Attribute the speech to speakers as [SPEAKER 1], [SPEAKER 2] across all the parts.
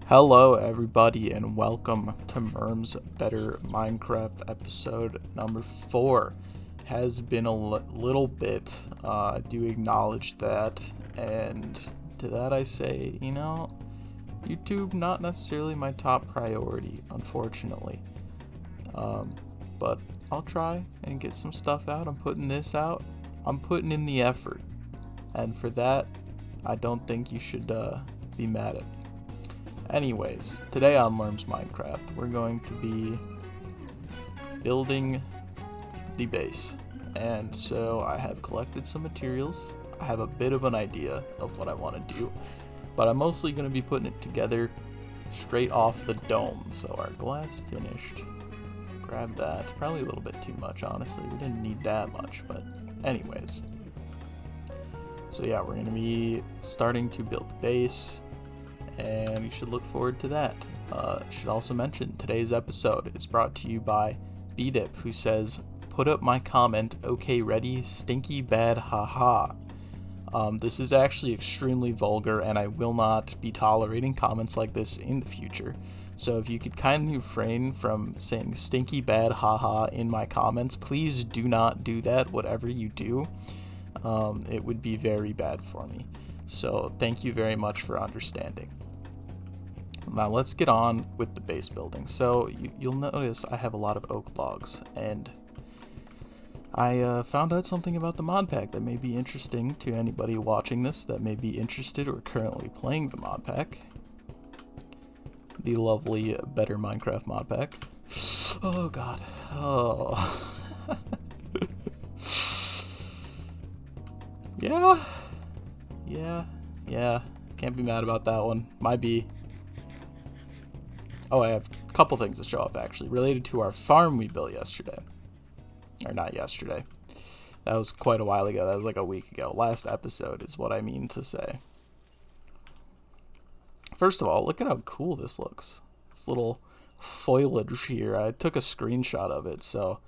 [SPEAKER 1] Hello everybody and welcome to Merm's Better Minecraft episode number 4. Has been a little bit, I do acknowledge that, and to that I say, YouTube not necessarily my top priority, unfortunately. But I'll try and get some stuff out. I'm putting this out. I'm putting in the effort. And for that, I don't think you should be mad at me. Anyways, today on Merm's Minecraft, we're going to be building the base. And so I have collected some materials. I have a bit of an idea of what I want to do, but I'm mostly going to be putting it together straight off the dome. So our glass finished. Grab that. Probably a little bit too much, honestly. We didn't need that much, but anyways. So yeah, we're going to be starting to build the base, and you should look forward to that. Should also mention, today's episode is brought to you by BDip, who says, "Put up my comment, okay ready, stinky bad haha." This is actually extremely vulgar, and I will not be tolerating comments like this in the future. So if you could kindly refrain from saying stinky bad haha in my comments, please do not do that, whatever you do. It would be very bad for me. So thank you very much for understanding. Now let's get on with the base building. So you'll notice I have a lot of oak logs, and I found out something about the mod pack that may be interesting to anybody watching this that may be interested or currently playing the mod pack. The lovely Better Minecraft Modpack. Oh god. Oh. Yeah. Can't be mad about that one. Might be. Oh, I have a couple things to show off, actually, related to our farm we built yesterday. Or not yesterday. That was quite a while ago. That was like a week ago. Last episode is what I mean to say. First of all, look at how cool this looks. This little foliage here. I took a screenshot of it, so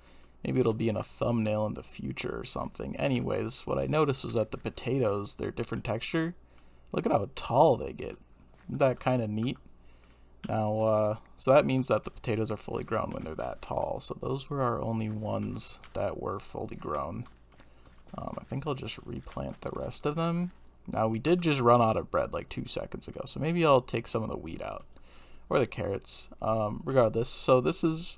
[SPEAKER 1] maybe it'll be in a thumbnail in the future or something. Anyways, what I noticed was that the potatoes, they're different texture. Look at how tall they get. Isn't that kind of neat? Now, so that means that the potatoes are fully grown when they're that tall. So those were our only ones that were fully grown. I think I'll just replant the rest of them. Now, we did just run out of bread like 2 seconds ago, so maybe I'll take some of the wheat out. Or the carrots. Regardless, so this is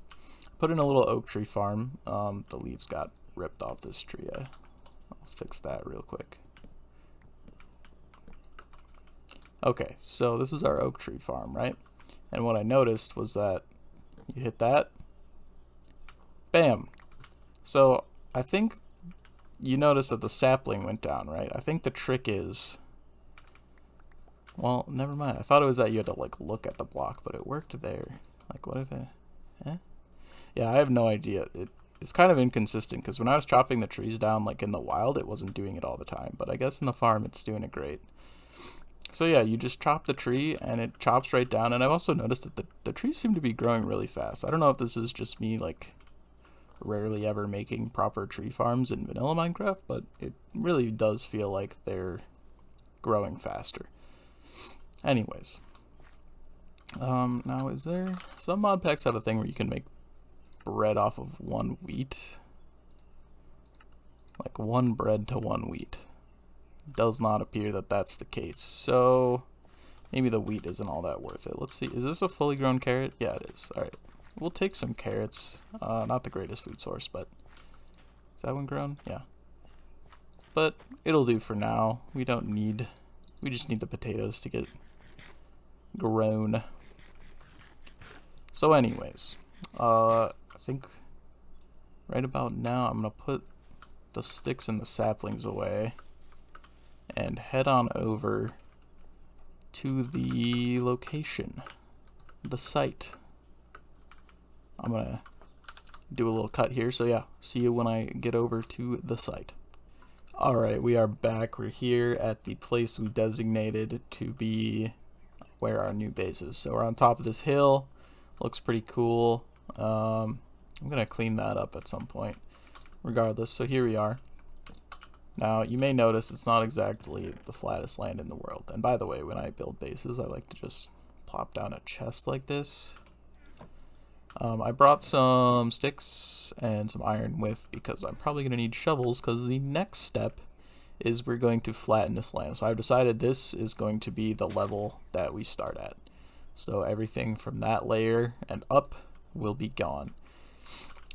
[SPEAKER 1] put in a little oak tree farm. The leaves got ripped off this tree. I'll fix that real quick. Okay, so this is our oak tree farm, right? And what I noticed was that you hit that, bam. So I think you noticed that the sapling went down, right? I think the trick is, well, never mind. I thought it was that you had to like look at the block, but it worked there. Like, what if it, Yeah, I have no idea. It's kind of inconsistent, because when I was chopping the trees down like in the wild, it wasn't doing it all the time, but I guess in the farm it's doing it great. So yeah, you just chop the tree and it chops right down. And I've also noticed that the trees seem to be growing really fast. I don't know if this is just me like rarely ever making proper tree farms in vanilla Minecraft, but it really does feel like they're growing faster. Anyways, now is there, some mod packs have a thing where you can make bread off of one wheat, like one bread to one wheat. Does not appear that that's the case, so maybe the wheat isn't all that worth it. Let's see, is this a fully grown carrot? Yeah, it is. All right, we'll take some carrots. Not the greatest food source, but is that one grown? Yeah, but it'll do for now. We just need the potatoes to get grown. So anyways, I think right about now I'm gonna put the sticks and the saplings away and head on over to the location, the site. I'm gonna do a little cut here, so yeah, see you when I get over to the site. Alright, we are back. We're here at the place we designated to be where our new base is. So we're on top of this hill. Looks pretty cool. I'm gonna clean that up at some point. Regardless, so here we are. Now, you may notice it's not exactly the flattest land in the world. And by the way, when I build bases, I like to just plop down a chest like this. I brought some sticks and some iron with because I'm probably going to need shovels, because the next step is we're going to flatten this land. So I've decided this is going to be the level that we start at. So everything from that layer and up will be gone.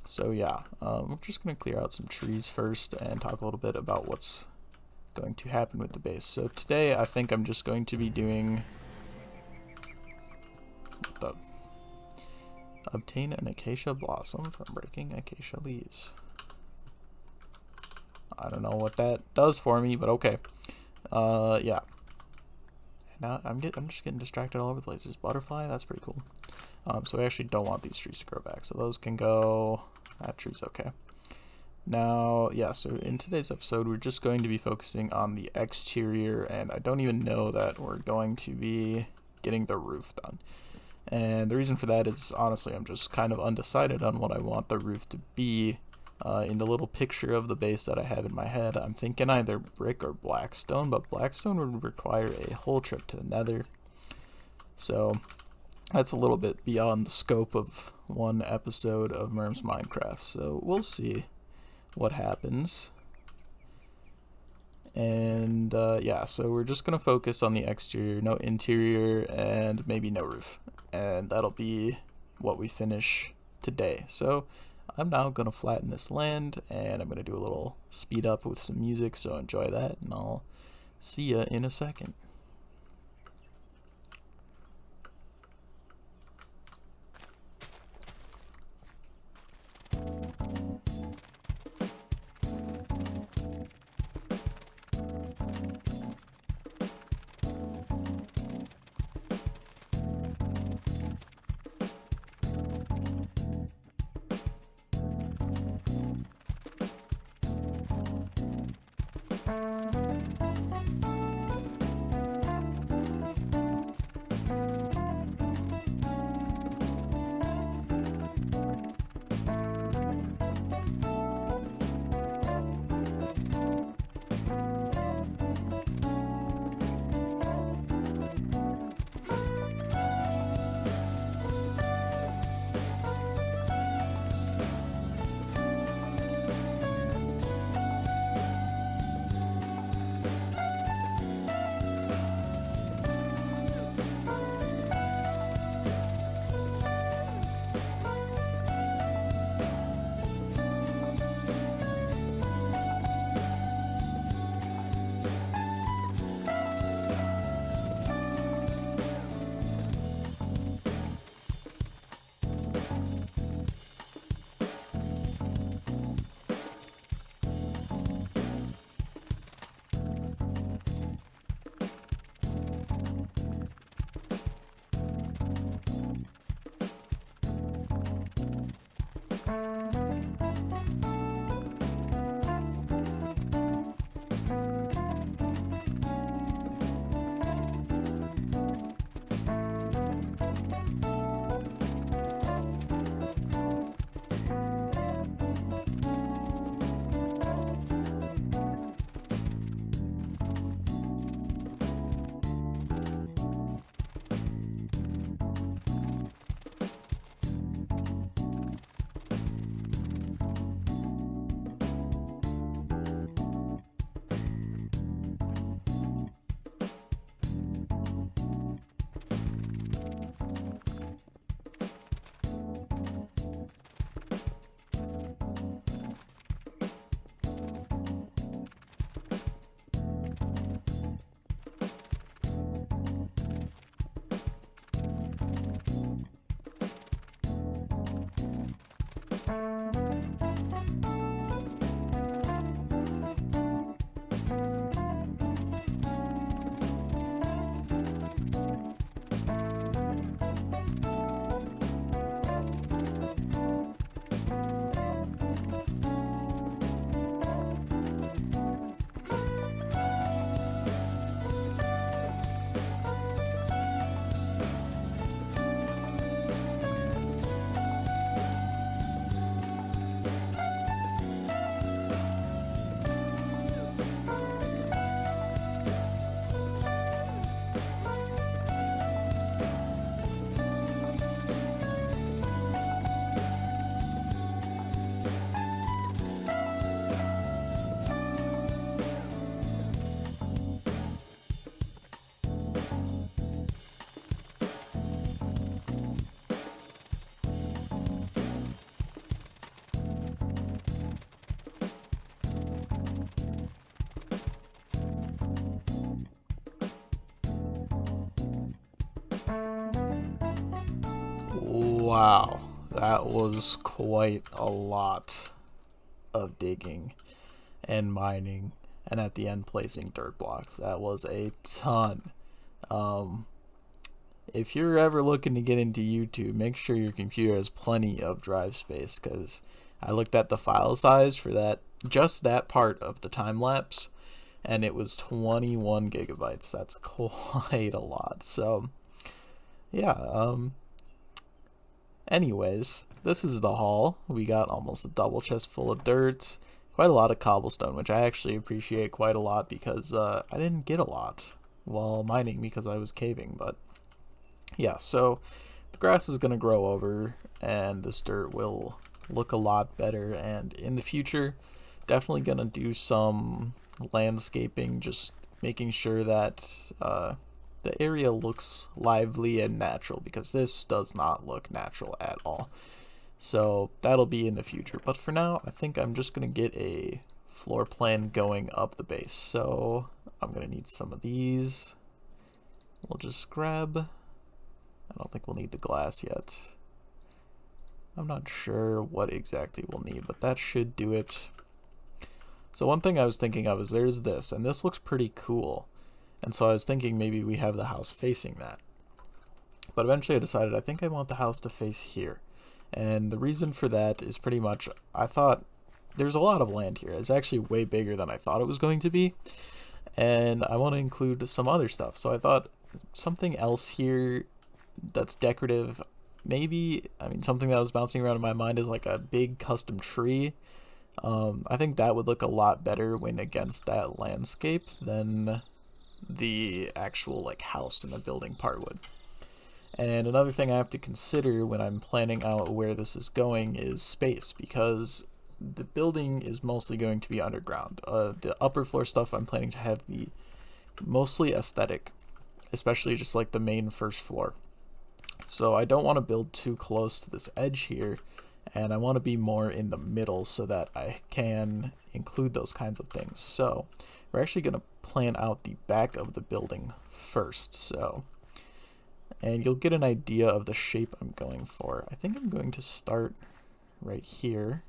[SPEAKER 1] So yeah, we're just going to clear out some trees first and talk a little bit about what's going to happen with the base. So today I think I'm just going to be doing the obtain an acacia blossom from breaking acacia leaves. I don't know what that does for me, but okay. Yeah. Now I'm just getting distracted all over the place. There's butterfly. That's pretty cool. So I actually don't want these trees to grow back. So those can go. That tree's okay. Now, yeah. So in today's episode, we're just going to be focusing on the exterior, and I don't even know that we're going to be getting the roof done. And the reason for that is, honestly, I'm just kind of undecided on what I want the roof to be. In the little picture of the base that I have in my head, I'm thinking either brick or blackstone, but blackstone would require a whole trip to the nether. So that's a little bit beyond the scope of one episode of Merm's Minecraft. So we'll see what happens. And yeah, so we're just going to focus on the exterior, no interior, and maybe no roof. And that'll be what we finish today. So I'm now going to flatten this land, and I'm going to do a little speed up with some music, so enjoy that, and I'll see ya in a second. Wow, that was quite a lot of digging and mining, and at the end placing dirt blocks. That was a ton. Um, if you're ever looking to get into YouTube, make sure your computer has plenty of drive space, because I looked at the file size for that, just that part of the time lapse, and it was 21 gigabytes. That's quite a lot. So yeah, anyways, this is the haul. We got almost a double chest full of dirt, quite a lot of cobblestone, which I actually appreciate quite a lot, because I didn't get a lot while mining because I was caving. But yeah, so the grass is going to grow over and this dirt will look a lot better, and in the future definitely going to do some landscaping, just making sure that the area looks lively and natural, because this does not look natural at all. So that'll be in the future, but for now I think I'm just going to get a floor plan going up the base. So I'm going to need some of these. We'll just grab, I don't think we'll need the glass yet. I'm not sure what exactly we'll need, but that should do it. So one thing I was thinking of is there's this, and this looks pretty cool. And so I was thinking maybe we have the house facing that. But eventually I decided I think I want the house to face here. And the reason for that is pretty much, I thought there's a lot of land here. It's actually way bigger than I thought it was going to be. And I want to include some other stuff. So I thought something else here that's decorative. Maybe, I mean, something that was bouncing around in my mind is like a big custom tree. I think that would look a lot better when against that landscape than the actual like house and the building part would. And another thing I have to consider when I'm planning out where this is going is space, because the building is mostly going to be underground. The upper floor stuff I'm planning to have be mostly aesthetic, especially just like the main first floor. So I don't want to build too close to this edge here, and I want to be more in the middle so that I can include those kinds of things. So we're actually going to plan out the back of the building first. So, and you'll get an idea of the shape I'm going for. I think I'm going to start right here.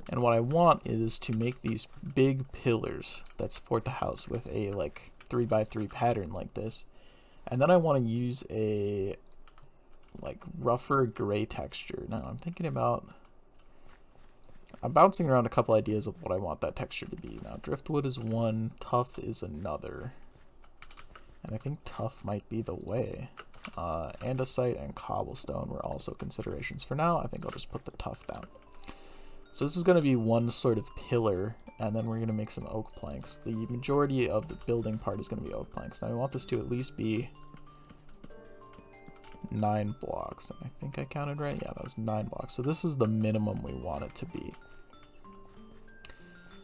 [SPEAKER 1] And what I want is to make these big pillars that support the house with a like 3x3 pattern like this. And then I want to use a like rougher gray texture. Now I'm thinking about, I'm bouncing around a couple ideas of what I want that texture to be. Now driftwood is one, tough is another. And I think tough might be the way. Andesite and cobblestone were also considerations. For now, I think I'll just put the tough down. So this is going to be one sort of pillar, and then we're going to make some oak planks. The majority of the building part is going to be oak planks. Now I want this to at least be 9 blocks. And I think I counted right. Yeah, that was 9 blocks. So this is the minimum we want it to be.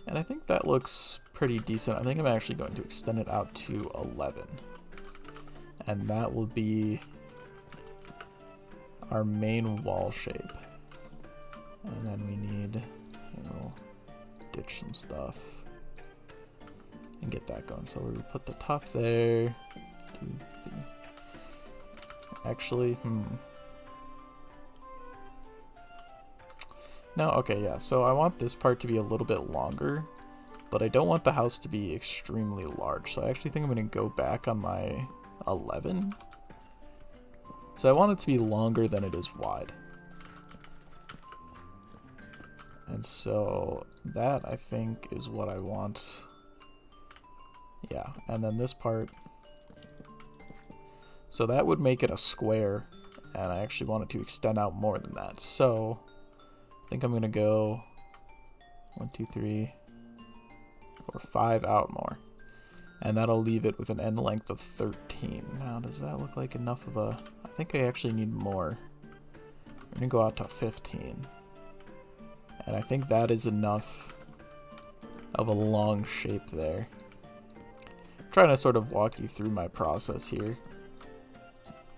[SPEAKER 1] And I think that looks pretty decent. I think I'm actually going to extend it out to 11. And that will be our main wall shape. And then we need, we'll ditch some stuff and get that going. So we put the top there. 2, 3. Actually, No, okay, yeah. So I want this part to be a little bit longer, but I don't want the house to be extremely large. So I actually think I'm going to go back on my 11. So I want it to be longer than it is wide. And so that, I think, is what I want. Yeah, and then this part. So that would make it a square, and I actually want it to extend out more than that. So I think I'm going to go 1, 2, 3, 4, 5 out more. And that'll leave it with an end length of 13. Now, does that look like enough of a... I think I actually need more. I'm going to go out to 15. And I think that is enough of a long shape there. I'm trying to sort of walk you through my process here,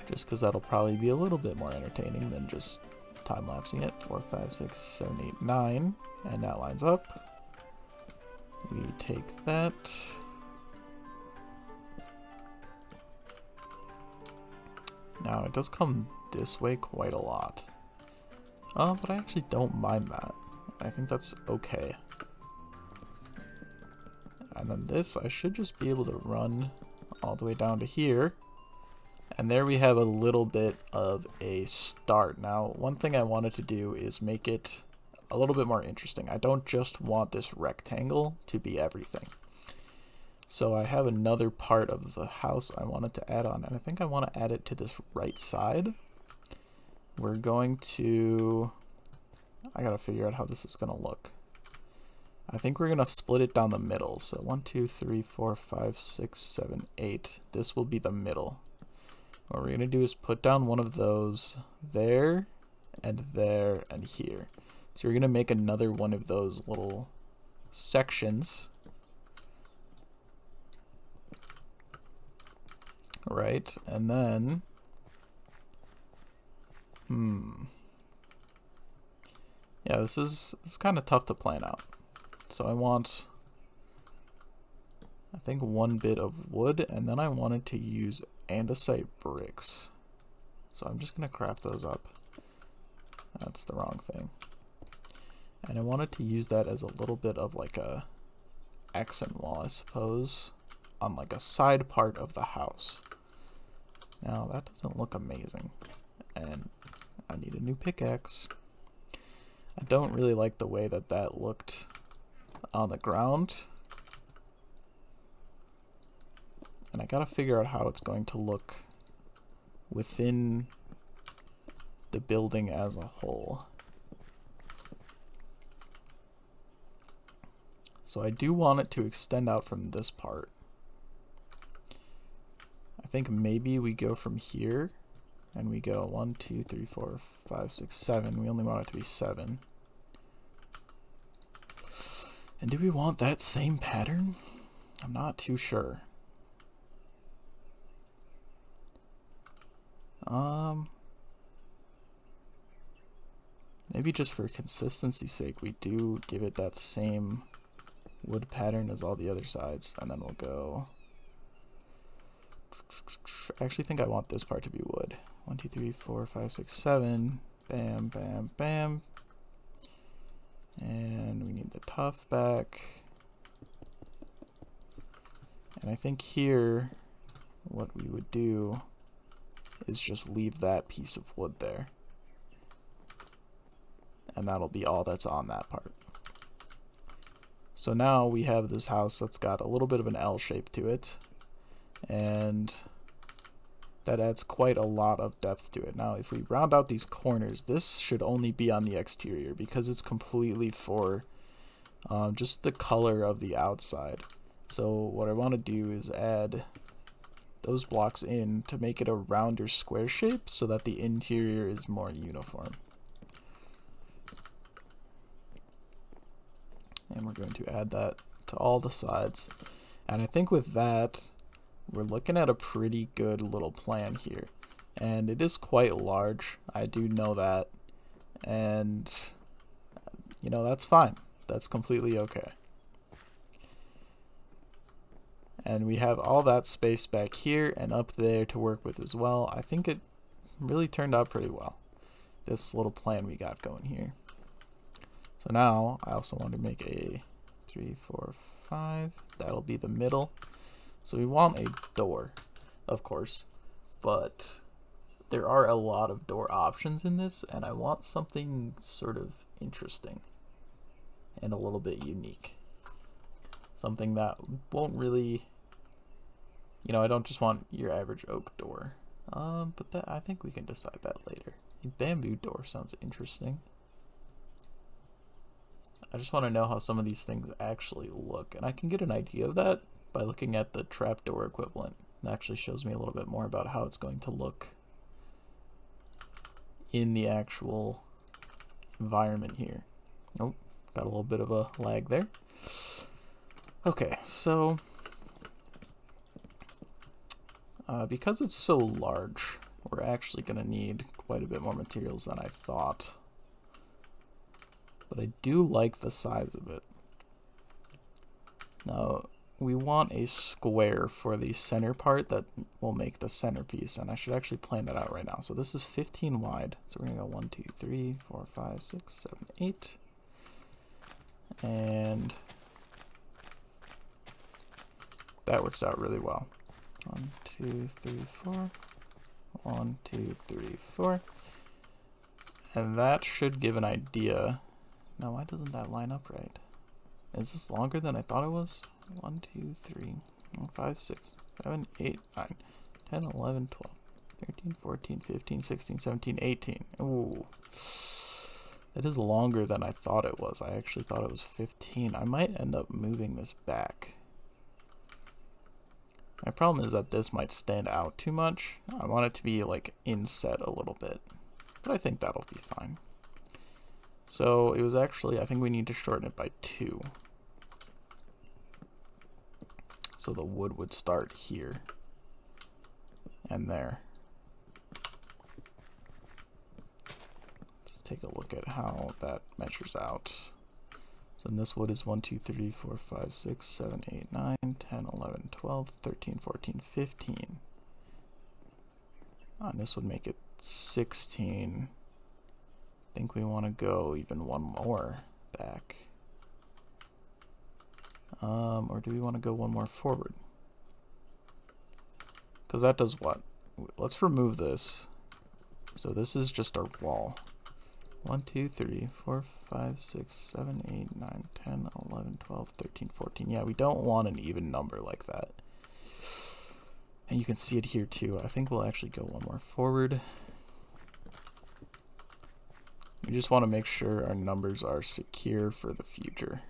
[SPEAKER 1] just because that'll probably be a little bit more entertaining than just time-lapsing it. 4, 5, 6, 7, 8, 9. And that lines up. We take that. Now, it does come this way quite a lot. But I actually don't mind that. I think that's okay. And then this, I should just be able to run all the way down to here. And there we have a little bit of a start. Now, one thing I wanted to do is make it a little bit more interesting. I don't just want this rectangle to be everything. So I have another part of the house I wanted to add on, and I think I want to add it to this right side. We're going to... I gotta figure out how this is gonna look. I think we're gonna split it down the middle. So 1, 2, 3, 4, 5, 6, 7, 8. This will be the middle. What we're gonna do is put down one of those there, and here. So we're gonna make another one of those little sections. Right, and then... Yeah, this is kind of tough to plan out. So I want, I think, one bit of wood, and then I wanted to use andesite bricks. So I'm just gonna craft those up. That's the wrong thing. And I wanted to use that as a little bit of like a accent wall, I suppose, on like a side part of the house. Now that doesn't look amazing, and I need a new pickaxe. I don't really like the way that that looked on the ground. And I gotta figure out how it's going to look within the building as a whole. So I do want it to extend out from this part. I think maybe we go from here and we go 1, 2, 3, 4, 5, 6, 7. We only want it to be 7. And do we want that same pattern? I'm not too sure. Maybe just for consistency's sake, we do give it that same wood pattern as all the other sides, and then we'll go... I actually think I want this part to be wood. 1, 2, 3, 4, 5, 6, 7. Bam, bam, bam. And we need the tuff back. And I think here, what we would do is just leave that piece of wood there. And that'll be all that's on that part. So now we have this house that's got a little bit of an L shape to it. And that adds quite a lot of depth to it. Now, if we round out these corners, this should only be on the exterior because it's completely for just the color of the outside. So what I want to do is add those blocks in to make it a rounder square shape so that the interior is more uniform. And we're going to add that to all the sides. And I think with that, we're looking at a pretty good little plan here. And it is quite large. I do know that. And, you know, that's fine. That's completely okay. And we have all that space back here and up there to work with as well. I think it really turned out pretty well, this little plan we got going here. So now I also want to make a 3, 4, 5. That'll be the middle. So we want a door, of course, but there are a lot of door options in this, and I want something sort of interesting and a little bit unique. Something that won't really, you know, I don't just want your average oak door. But that, I think we can decide that later. A bamboo door sounds interesting. I just want to know how some of these things actually look, and I can get an idea of that by looking at the trapdoor equivalent. It actually shows me a little bit more about how it's going to look in the actual environment here. Oh, got a little bit of a lag there. Okay, so because it's so large, we're actually going to need quite a bit more materials than I thought. But I do like the size of it. Now, we want a square for the center part that will make the centerpiece, and I should actually plan that out right now. So this is 15 wide, so we're gonna go 1, 2, 3, 4, 5, 6, 7, 8, and that works out really well. 1, 2, 3, 4, 1, 2, 3, 4, and that should give an idea. Now, why doesn't that line up right? Is this longer than I thought it was? 1, 2, 3, 4, 5, 6, 7, 8, 9, 10, 11, 12, 13, 14, 15, 16, 17, 18. Ooh. That is longer than I thought it was. I actually thought it was 15. I might end up moving this back. My problem is that this might stand out too much. I want it to be like inset a little bit, but I think that'll be fine. So it was actually, I think we need to shorten it by 2. So the wood would start here and there. Let's take a look at how that measures out. So this wood is 1, 2, 3, 4, 5, 6, 7, 8, 9, 10, 11, 12, 13, 14, 15. And this would make it 16. I think we want to go even one more back. Or do we want to go one more forward? Because that does what? Let's remove this. So this is just our wall. 1, 2, 3, 4, 5, 6, 7, 8, 9, 10, 11, 12, 13, 14. Yeah, we don't want an even number like that. And you can see it here too. I think we'll actually go one more forward. We just want to make sure our numbers are secure for the future,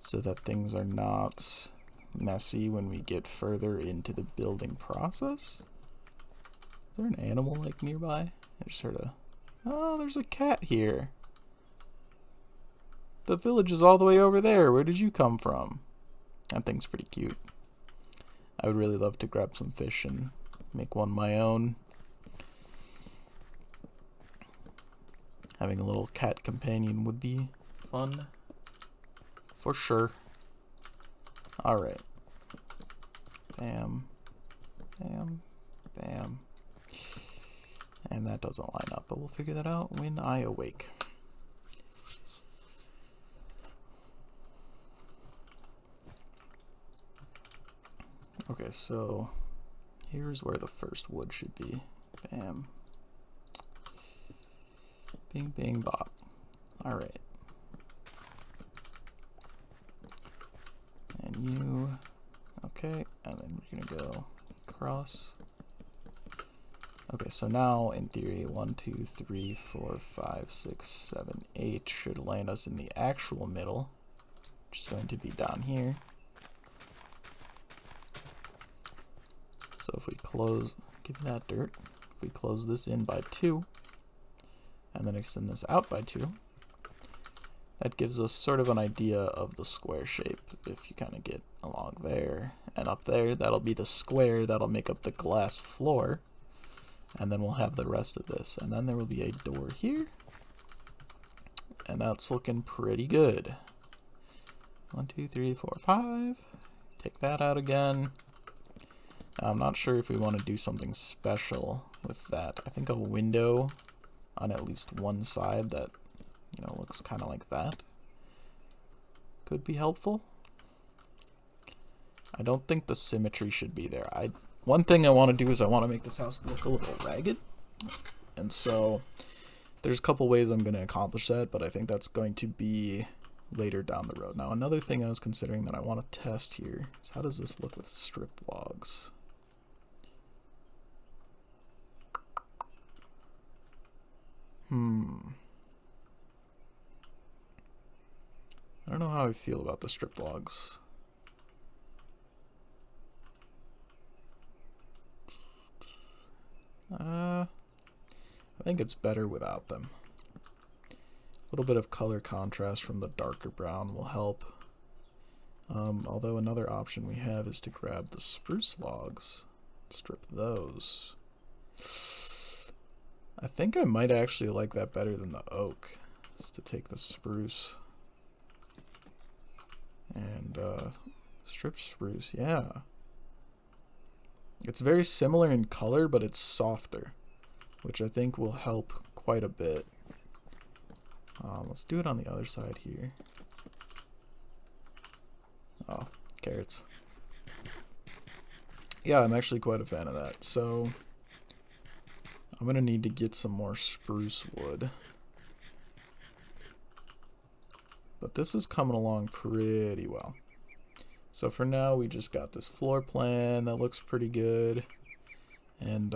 [SPEAKER 1] so that things are not messy when we get further into the building process. Is there an animal like nearby? I just heard a... Oh, there's a cat here. The village is all the way over there. Where did you come from? That thing's pretty cute. I would really love to grab some fish and make one my own. Having a little cat companion would be fun. For sure. Alright. Bam. Bam. Bam. And that doesn't line up, but we'll figure that out when I awake. Okay, so here's where the first wood should be. Bam. Bing, bing, bop. Alright. And you. Okay, and then we're gonna go across. Okay, so now in theory, 1, 2, 3, 4, 5, 6, 7, 8 should land us in the actual middle, which is going to be down here. So if we close, give me that dirt. If we close this in by 2, and then extend this out by 2, that gives us sort of an idea of the square shape. If you kind of get along there and up there, that'll be the square that'll make up the glass floor. And then we'll have the rest of this. And then there will be a door here. And that's looking pretty good. 1, 2, 3, 4, 5. Take that out again. Now, I'm not sure if we want to do something special with that. I think a window on at least one side that, you know, looks kind of like that could be helpful. I don't think the symmetry should be there. One thing I want to do is I want to make this house look a little ragged. And so there's a couple ways I'm going to accomplish that, but I think that's going to be later down the road. Now, another thing I was considering that I want to test here is how does this look with strip logs? I don't know how I feel about the strip logs. I think it's better without them. A little bit of color contrast from the darker brown will help. Although another option we have is to grab the spruce logs, strip those. I think I might actually like that better than the oak, is to take the spruce and Stripped spruce, yeah. It's very similar in color, but it's softer, which I think will help quite a bit. Let's do it on the other side here. Oh, carrots. Yeah, I'm actually quite a fan of that. So I'm gonna need to get some more spruce wood. But this is coming along pretty well. So for now, we just got this floor plan that looks pretty good. And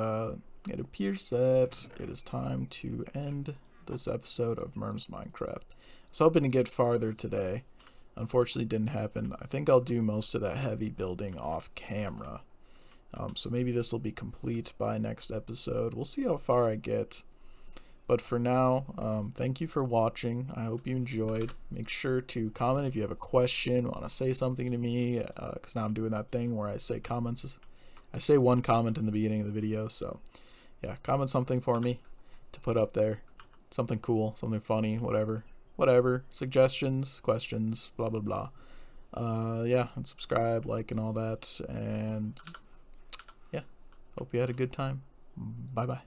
[SPEAKER 1] it appears that it is time to end this episode of Merm's Minecraft. I was hoping to get farther today. Unfortunately, didn't happen. I think I'll do most of that heavy building off camera. So maybe this will be complete by next episode. We'll see how far I get. But for now, thank you for watching. I hope you enjoyed. Make sure to comment if you have a question, want to say something to me, because now I'm doing that thing where I say comments. I say one comment in the beginning of the video, so yeah, comment something for me to put up there. Something cool, something funny, whatever. Suggestions, questions, blah, blah, blah. Yeah, and subscribe, like, and all that. And yeah, hope you had a good time. Bye-bye.